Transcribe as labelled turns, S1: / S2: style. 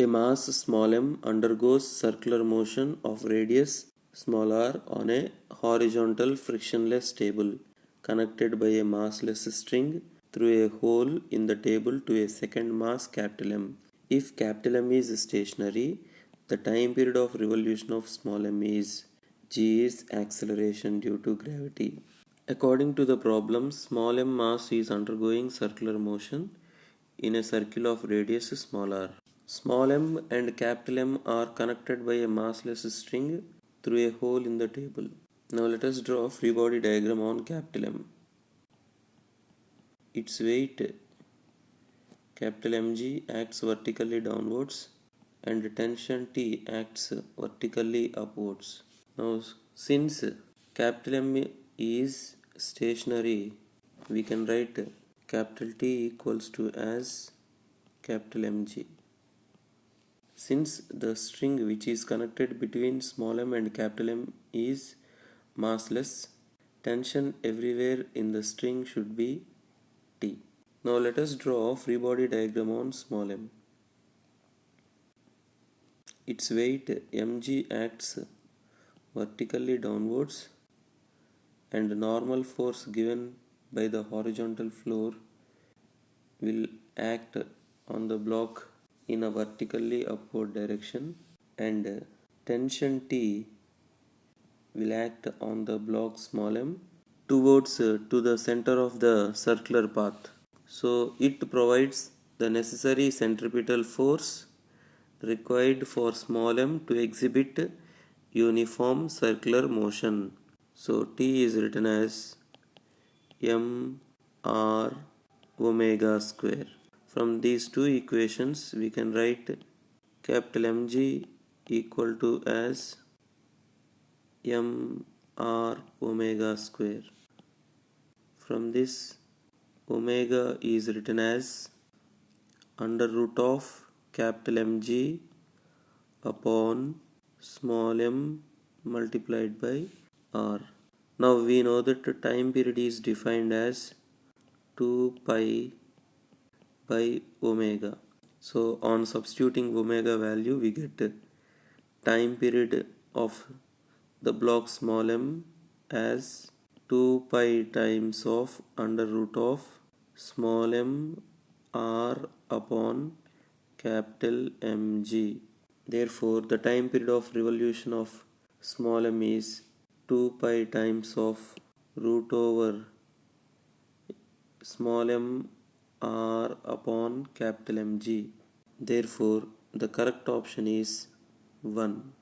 S1: A mass small m undergoes circular motion of radius small r on a horizontal frictionless table connected by a massless string through a hole in the table to a second mass capital M. If capital M is stationary, the time period of revolution of small m is g is acceleration due to gravity. According to the problem, small m mass is undergoing circular motion in a circle of radius small r. Small m and capital M are connected by a massless string through a hole in the table. Now let us draw a free body diagram on capital M. Its weight capital Mg acts vertically downwards and tension T acts vertically upwards. Now since capital M is stationary, we can write capital T equals to as capital Mg. Since the string which is connected between small m and capital M is massless, tension everywhere in the string should be T. Now let us draw a free body diagram on small m. Its weight mg acts vertically downwards and normal force given by the horizontal floor will act on the block in a vertically upward direction, and tension T will act on the block small m towards to the center of the circular path. So it provides the necessary centripetal force required for small m to exhibit uniform circular motion. So T is written as m r omega square. From these two equations we can write capital Mg equal to as m r omega square. From this, omega is written as under root of capital Mg upon small m multiplied by r. Now we know that the time period is defined as 2 pi by omega. So on substituting omega value, we get time period of the block small m as 2 pi times of under root of small m r upon capital Mg. Therefore, the time period of revolution of small m is 2 pi times of root over small m r upon capital Mg. Therefore, the correct option is 1.